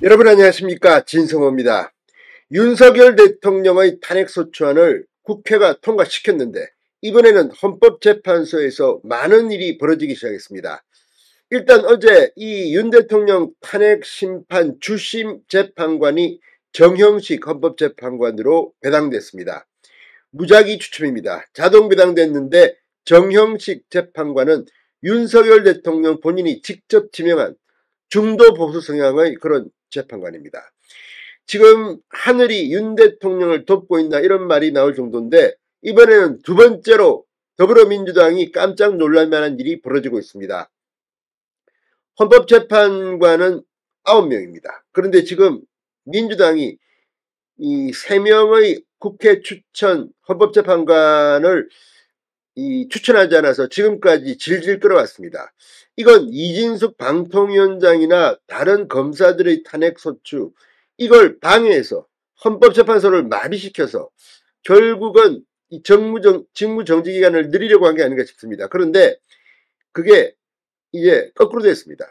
여러분 안녕하십니까, 진성호입니다. 윤석열 대통령의 탄핵소추안을 국회가 통과시켰는데 이번에는 헌법재판소에서 많은 일이 벌어지기 시작했습니다. 일단 어제 이 윤 대통령 탄핵심판 주심 재판관이 정형식 헌법재판관으로 배당됐습니다. 무작위 추첨입니다. 자동 배당됐는데 정형식 재판관은 윤석열 대통령 본인이 직접 지명한 중도 보수 성향의 그런 재판관입니다. 지금 하늘이 윤 대통령을 돕고 있나 이런 말이 나올 정도인데 이번에는 두 번째로 더불어민주당이 깜짝 놀랄 만한 일이 벌어지고 있습니다. 헌법재판관은 9명입니다. 그런데 지금 민주당이 이 3명의 국회 추천 헌법재판관을 추천하지 않아서 지금까지 질질 끌어왔습니다. 이건 이진숙 방통위원장이나 다른 검사들의 탄핵소추, 이걸 방해해서 헌법재판소를 마비시켜서 결국은 이 직무정지기간을 늘리려고 한 게 아닌가 싶습니다. 그런데 그게 이제 거꾸로 됐습니다.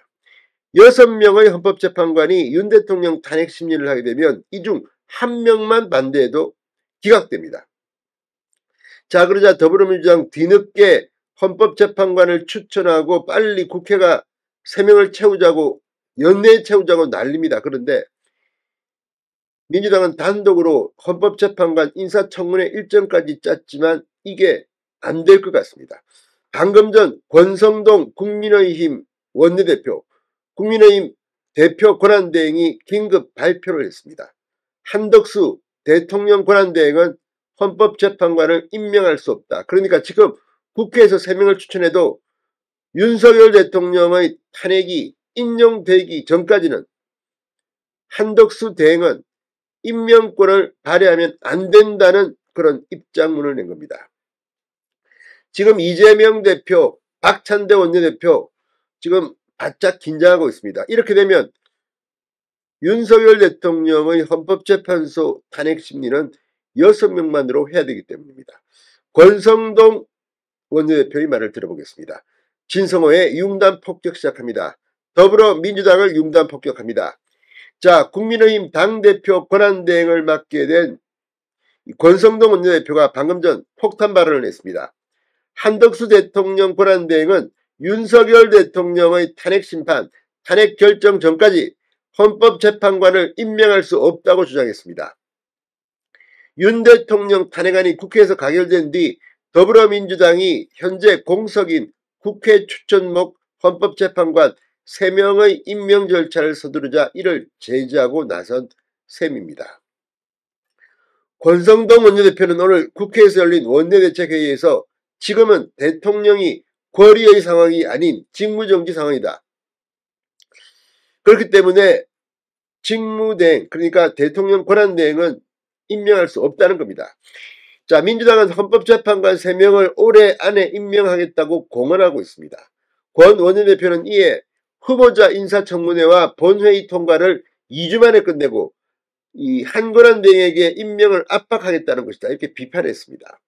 6명의 헌법재판관이 윤 대통령 탄핵 심리를 하게 되면 이 중 1명만 반대해도 기각됩니다. 자, 그러자 더불어민주당 뒤늦게 헌법재판관을 추천하고 빨리 국회가 3명을 채우자고, 연내에 채우자고 난립니다. 그런데 민주당은 단독으로 헌법재판관 인사청문회 일정까지 짰지만 이게 안 될 것 같습니다. 방금 전 권성동 국민의힘 원내대표, 국민의힘 대표 권한대행이 긴급 발표를 했습니다. 한덕수 대통령 권한대행은 헌법재판관을 임명할 수 없다. 그러니까 지금 국회에서 3명을 추천해도 윤석열 대통령의 탄핵이 인용되기 전까지는 한덕수 대행은 임명권을 발휘하면 안 된다는 그런 입장문을 낸 겁니다. 지금 이재명 대표, 박찬대 원내대표 지금 바짝 긴장하고 있습니다. 이렇게 되면 윤석열 대통령의 헌법재판소 탄핵 심리는 6명만으로 해야 되기 때문입니다. 권성동 원내대표의 말을 들어보겠습니다. 진성호의 융단 폭격 시작합니다. 더불어민주당을 융단 폭격합니다. 자, 국민의힘 당대표 권한대행을 맡게 된 권성동 원내대표가 방금 전 폭탄 발언을 했습니다. 한덕수 대통령 권한대행은 윤석열 대통령의 탄핵심판, 탄핵 결정 전까지 헌법재판관을 임명할 수 없다고 주장했습니다. 윤 대통령 탄핵안이 국회에서 가결된 뒤 더불어민주당이 현재 공석인 국회 추천목 헌법재판관 3명의 임명 절차를 서두르자 이를 제지하고 나선 셈입니다. 권성동 원내대표는 오늘 국회에서 열린 원내대책회의에서 지금은 대통령이 권리의 상황이 아닌 직무정지 상황이다. 그렇기 때문에 직무대행, 그러니까 대통령 권한대행은 임명할 수 없다는 겁니다. 자, 민주당은 헌법재판관 3명을 올해 안에 임명하겠다고 공언하고 있습니다. 권 원내대표는 이에 후보자 인사청문회와 본회의 통과를 2주 만에 끝내고 이 한권한대행에게 임명을 압박하겠다는 것이다, 이렇게 비판했습니다.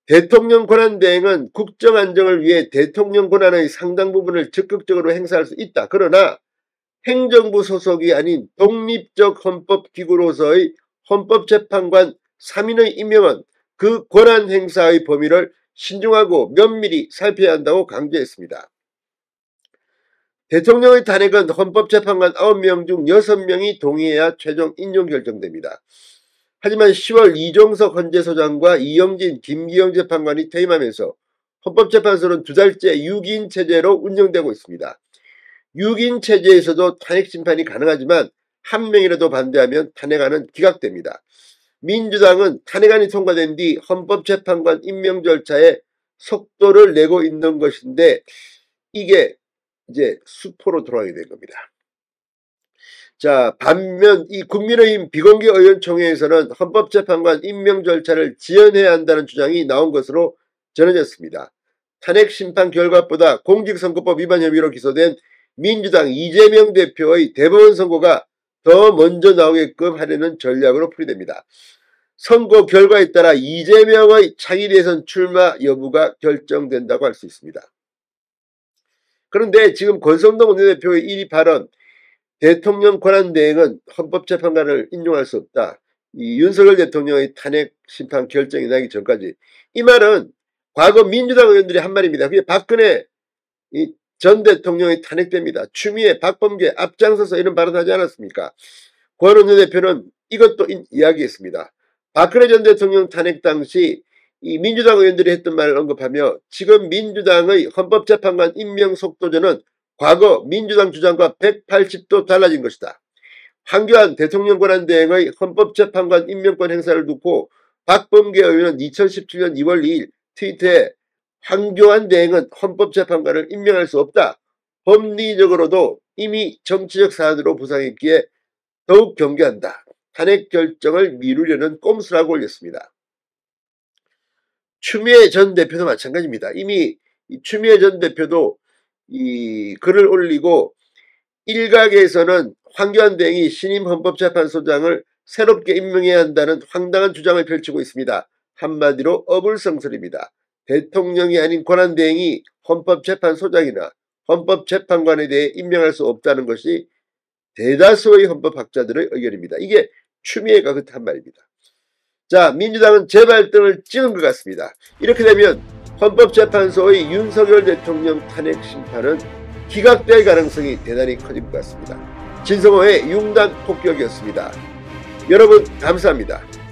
대통령 권한대행은 국정안정을 위해 대통령 권한의 상당 부분을 적극적으로 행사할 수 있다. 그러나 행정부 소속이 아닌 독립적 헌법기구로서의 헌법재판관 3인의 임명은 그 권한 행사의 범위를 신중하고 면밀히 살펴야 한다고 강조했습니다. 대통령의 탄핵은 헌법재판관 9명 중 6명이 동의해야 최종 인용 결정됩니다. 하지만 10월 이종석 헌재소장과 이영진, 김기영 재판관이 퇴임하면서 헌법재판소는 2달째 6인 체제로 운영되고 있습니다. 6인 체제에서도 탄핵 심판이 가능하지만 1명이라도 반대하면 탄핵안은 기각됩니다. 민주당은 탄핵안이 통과된 뒤 헌법재판관 임명 절차에 속도를 내고 있는 것인데 이게 이제 수포로 돌아가게 된 겁니다. 자, 반면 이 국민의힘 비공개 의원총회에서는 헌법재판관 임명 절차를 지연해야 한다는 주장이 나온 것으로 전해졌습니다. 탄핵 심판 결과보다 공직선거법 위반 혐의로 기소된 민주당 이재명 대표의 대법원 선고가 더 먼저 나오게끔 하려는 전략으로 풀이됩니다. 선거 결과에 따라 이재명의 차기 대선 출마 여부가 결정된다고 할 수 있습니다. 그런데 지금 권성동 원내대표의 이 발언, 대통령 권한대행은 헌법재판관을 인용할 수 없다. 이 윤석열 대통령의 탄핵 심판 결정이 나기 전까지. 이 말은 과거 민주당 의원들이 한 말입니다. 그게 박근혜 전 대통령이 탄핵됩니다. 추미애, 박범계 앞장서서 이런 발언하지 않았습니까? 권은희 대표는 이것도 이야기했습니다. 박근혜 전 대통령 탄핵 당시 이 민주당 의원들이 했던 말을 언급하며 지금 민주당의 헌법재판관 임명 속도전은 과거 민주당 주장과 180도 달라진 것이다. 황교안 대통령 권한대행의 헌법재판관 임명권 행사를 두고 박범계 의원은 2017년 2월 2일 트위터에 황교안 대행은 헌법재판관을 임명할 수 없다. 법리적으로도 이미 정치적 사안으로 부상했기에 더욱 경계한다. 탄핵 결정을 미루려는 꼼수라고 올렸습니다. 추미애 전 대표도 마찬가지입니다. 이미 추미애 전 대표도 이 글을 올리고 일각에서는 황교안 대행이 신임 헌법재판소장을 새롭게 임명해야 한다는 황당한 주장을 펼치고 있습니다. 한마디로 어불성설입니다. 대통령이 아닌 권한대행이 헌법재판소장이나 헌법재판관에 대해 임명할 수 없다는 것이 대다수의 헌법학자들의 의견입니다. 이게 추미애가 그렇단 말입니다. 자, 민주당은 재발등을 찍은 것 같습니다. 이렇게 되면 헌법재판소의 윤석열 대통령 탄핵 심판은 기각될 가능성이 대단히 커질 것 같습니다. 진성호의 융단 폭격이었습니다. 여러분 감사합니다.